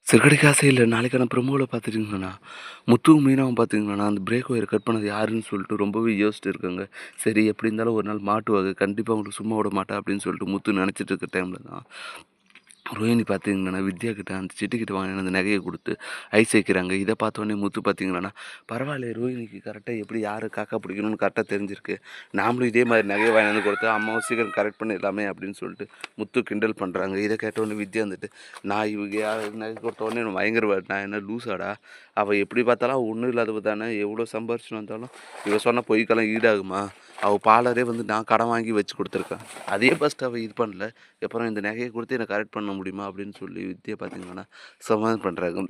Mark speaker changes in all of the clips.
Speaker 1: சிறுகதைக்கு ஆசை இல்ல. நாளைக்கான ப்ரோமோல பார்த்துட்டீங்கன்னா, முத்துவும் மீனாவும் பார்த்தீங்கன்னா, அந்த பிரேக் ஒயர கட் பண்ணது யாருன்னு சொல்லிட்டு ரொம்பவே யோசிச்சுட்டு இருக்காங்க. சரி எப்படி இருந்தாலும் ஒரு நாள் மாட்டுவாங்க. கண்டிப்பா அவங்கள சும்மா விட மாட்டா அப்படின்னு சொல்லிட்டு முத்து நெனச்சிட்டு இருக்க டைம்ல தான் ரோஹிணி பார்த்தீங்கன்னா, வித்யா கிட்ட அந்த சிட்டிக்கிட்ட வாங்கின அந்த நகைய குடுத்து ஐஸ் வைக்கிறாங்க. இத பார்த்தோனே முத்து பார்த்தீங்கன்னா, பரவாயில்லையே ரோஹிணிக்கு கரெக்ட்டா எப்படி யார காக்கா பிடிக்கணும்னு கரெக்ட்டா தெரிஞ்சிருக்கு. நாமளும் இதே மாரி நகைய வாங்கிட்டு வந்து குடுத்தா அம்மாவும் சீக்கிரம் கரெக்ட் பண்ணிடலாமே அப்படின்னு சொல்லிட்டு முத்து கிண்டல் பண்றாங்க. இத கேட்டவுடனே வித்யா வந்துட்டு, நான் இவங்க நகை கொடுத்த உடனே பயங்கர நான் என்ன லூசாடா? அவ எப்படி பார்த்தாலும் ஒண்ணும் இல்லாதவ தானே! எவ்வளோ சம்பாரிச்சுட்டு வந்தாலும், இவ சொன்ன பொய்க்கெல்லாம் ஈடாகுமா? அவ பார்லரே வந்து நான் கடன் வாங்கி வச்சு குடுத்துருக்கேன். அதே ஃபர்ஸ்ட்டு அவ இது பண்ணல. அப்புறம் இந்த நகைய குடுத்து என்ன கரெக்ட் பண்ண முடியுமா? அப்படின்னு சொல்லி வித்தியா பார்த்தீங்கன்னா, சமாதானம் பண்றாங்க.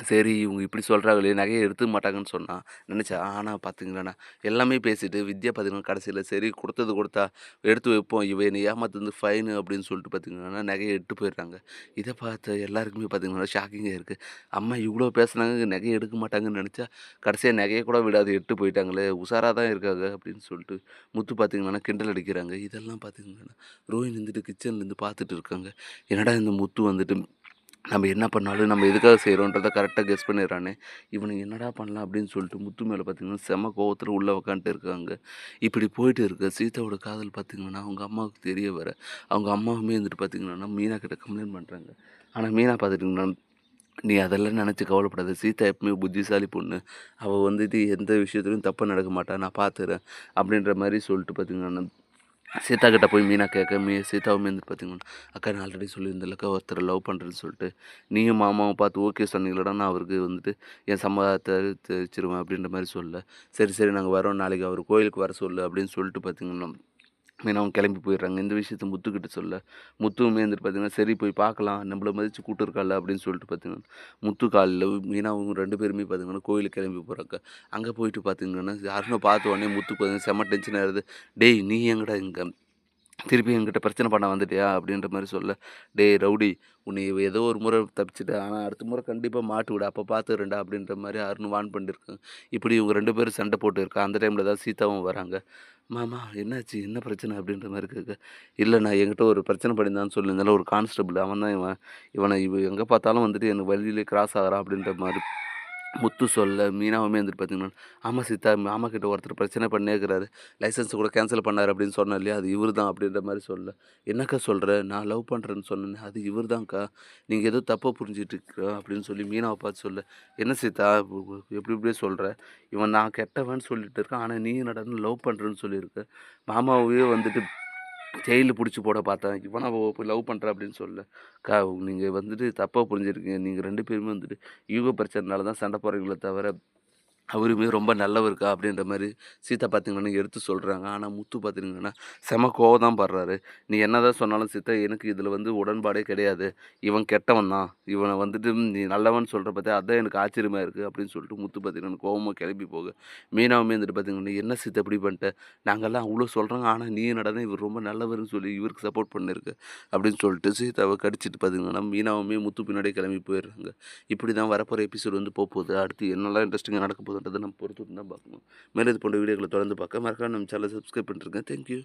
Speaker 1: சரி இவங்க இப்படி சொல்றாங்களே, நகைய எடுத்துக்க மாட்டாங்கன்னு சொன்னா நெனச்சேன். ஆனா பார்த்தீங்களாண்ணா, எல்லாமே பேசிட்டு வித்யா பார்த்தீங்கன்னா, கடைசியில சரி குடுத்தது குடுத்தா எடுத்து வைப்போம். இவ என்ன ஏமாத்துனது ஃபைனு அப்படின்னு சொல்லிட்டு பார்த்தீங்கன்னா, நகைய எடுத்துட்டு போயிடுறாங்க. இத பார்த்த எல்லாருக்குமே பார்த்தீங்கன்னா, ஷாக்கிங்கா இருக்கு. அம்மா இவ்ளோ பேசுனாங்க, நகைய எடுக்க மாட்டாங்கன்னு நெனச்சா, கடைசியா நகைய கூட விடாது எடுத்துட்டு போயிட்டாங்களே! உஷாரா தான் இருக்காங்க அப்படின்னு சொல்லிட்டு முத்து பார்த்தீங்கன்னா, கிண்டல் அடிக்கிறாங்க. இதெல்லாம் பார்த்தீங்கன்னா, ரோஹிணி வந்துட்டு கிச்சன்லேருந்து பார்த்துட்டு இருக்காங்க. என்னடா இந்த முத்து வந்துட்டு நம்ம என்ன பண்ணாலும் நம்ம எதுக்காக செய்கிறோன்றத கரெக்டாக கெஸ் பண்ணிடுறானே! இவனுக்கு என்னடா பண்ணலாம் அப்படின்னு சொல்லிட்டு முத்து மேல பார்த்தீங்கன்னா, செம்ம கோவத்தில உள்ள உட்காந்துட்டு இருக்காங்க. இப்படி போயிட்டு இருக்க சீதாவோட காதல் பார்த்தீங்கன்னா, அவங்க அம்மாவுக்கு தெரிய வர, அவங்க அம்மாவுமே வந்துட்டு பார்த்தீங்கன்னா, மீனா கிட்ட கம்ப்ளைண்ட் பண்றாங்க. ஆனா மீனா பார்த்துட்டீங்கன்னா, "நீ அதெல்லாம் நெனச்சு கவலைப்படாத. சீதா எப்பவுமே புத்திசாலி பொண்ணு. அவ வந்துட்டு எந்த விஷயத்துலயும் தப்பா நடக்க மாட்டா. நான் பார்த்துக்கிறேன்." அப்படின்ற மாரி சொல்லிட்டு பார்த்தீங்கன்னா சீதா கிட்ட போய் மீனா கேட்க, சீதாவுமே வந்து பார்த்தீங்கன்னா, "அக்கா நான் ஆல்ரெடி சொல்லியிருந்தேன்லக்கா ஒருத்தர லவ் பண்றேன்னு சொல்லிட்டு. நீயும் மாமாவும் பார்த்து ஓகே சொன்னீங்களடா, நான் அவருக்கு வந்துட்டு என் சம்மதத்த தெரிவிச்சுருவேன்." அப்படின்ற மாரி சொல்ல, "சரி, சரி நாங்க வரோம். நாளைக்கு அவர கோயிலுக்கு வர சொல்லு." அப்படின்னு சொல்லிட்டு பார்த்தீங்கன்னா, மீனாவும் கிளம்பி போயிடுறாங்க. இந்த விஷயத்த முத்துக்கிட்ட சொல்ல, முத்துவுமே வந்துட்டு பார்த்தீங்கன்னா, "சரி போய் பார்க்கலாம். நம்மள மதிச்சு கூட்டிருக்கால்ல." அப்படின்னு சொல்லிட்டு பார்த்தீங்கன்னா, முத்து காலைல மீனாவும் 2 பேருமே பார்த்தீங்கன்னா, கோயிலுக்கு கிளம்பி போறாங்க. அங்க போயிட்டு பார்த்தீங்கன்னா, யாருன்னு பார்த்த உடனே முத்துக்கு பார்த்தீங்கன்னா செம்ம டென்ஷன் ஆயிடுது. "டேய் நீ எங்கடா இங்க?" திருப்பி என்கிட்ட பிரச்சனை பண்ண வந்துட்டியா? அப்படின்ற மாரி சொல்ல, "டேய் ரவுடி! உன்னை ஏதோ ஒரு முறை தப்பிச்சுட்ட. ஆனா அடுத்த முறை கண்டிப்பா மாட்டுவடா. அப்ப பார்த்துக்கிறேன்டா." அப்படின்ற மாரி அருண் வார்ன் பண்ணியிருக்காங்க. இப்படி இவங்க 2 பேரும் சண்டை போட்டு இருக்கா. அந்த டைம்ல தான் சீதாவும் வராங்க. "மாமா என்னாச்சு? என்ன பிரச்சனை?" அப்படின்ற மாரி கேட்க, "இல்ல நான் என்கிட்ட ஒரு பிரச்சனை பண்ணியிருந்தான்னு சொல்லியிருந்தேன்ல ஒரு கான்ஸ்டபிள். அவன் தான் இவன். இவன் எங்க பார்த்தாலும் வந்துட்டு எனக்கு வழியிலே கிராஸ் ஆகுறான்." அப்படின்ற மாரி முத்து சொல்ல, மீனாவுமே வந்துட்டு பார்த்தீங்கன்னா, "ஆமா சீதா, மாமா கிட்ட ஒருத்தர் பிரச்சனை பண்ணின்னே இருக்கிறாரு. லைசென்ஸ் கூட கேன்சல் பண்ணாரு அப்படின்னு சொன்னேன் இல்லையா? அது இவரு தான்." அப்படின்ற மாரி சொல்ல, "என்னக்கா சொல்ற? நான் லவ் பண்றேன்னு சொன்னேனே, அது இவரு தான்க்கா. நீங்க ஏதோ தப்பா புரிஞ்சுட்டு இருக்கிற." அப்படின்னு சொல்லி மீனாவ பார்த்து சொல்ல, "என்ன சீதா எப்படி இப்படியே சொல்ற? இவன் நான் கெட்டவன்னு சொல்லிட்டு இருக்கான். ஆனா நீ என்னடான்னா லவ் பண்றேன்னு சொல்லியிருக்க. மாமாவையே வந்துட்டு ஜெயில்ல புடிச்சு போட பார்த்தேன். இவனா போய் லவ் பண்றேன் அப்படின்னு சொல்ல." அக்கா நீங்க வந்துட்டு தப்பா புரிஞ்சிருக்கீங்க. நீங்க 2 பேருமே வந்துட்டு ஈகோ பிரச்சனைனால தான் சண்டை போடுறீங்களே தவிர, அவருமே ரொம்ப நல்லவருக்கா அப்படின்ற மாரி சீதா பார்த்தீங்கன்னா எடுத்து சொல்றாங்க. ஆனா முத்து பார்த்தீங்கன்னா, செம கோவம் தான் படுறாரு. "நீ என்னதான் சொன்னாலும் சீதா எனக்கு இதில வந்து உடன்பாடே கிடையாது. இவன் கெட்டவன் தான். இவன வந்துட்டு நீ நல்லவன்னு சொல்ற பாத்தியா, அதான் எனக்கு ஆச்சரியமா இருக்கு." அப்படின்னு சொல்லிட்டு முத்து பார்த்தீங்கன்னா கோவமா கிளம்பி போக, மீனாவுமே வந்துட்டு பார்த்தீங்கன்னா, "என்ன சீதா இப்படி பண்ணிட்ட? நாங்கலாம் அவ்ளோ சொல்றோங்க. ஆனா நீ என்னடான்னா இவர் ரொம்ப நல்லவருன்னு சொல்லி இவருக்கு சப்போர்ட் பண்ணிருக்க." அப்படின்னு சொல்லிட்டு சீதாவ கடிச்சிட்டு பார்த்தீங்கன்னா, மீனாவுமே முத்து பின்னாடியே கிளம்பி போயிடுறாங்க. இப்படி தான் வரப்போற எபிசோட் வந்து போப்போது. அடுத்து என்னலாம் இன்ட்ரஸ்டிங்கா நடக்க போகுதுன்றத நம்ம பொறுத்து தான் பார்க்கணும். மேலும் இது போன்ற வீடியோக்கள தொடர்ந்து பார்க்க மறக்காம நம்ம சேனல சப்ஸ்கிரைப் பண்ணிருங்க. Thank you.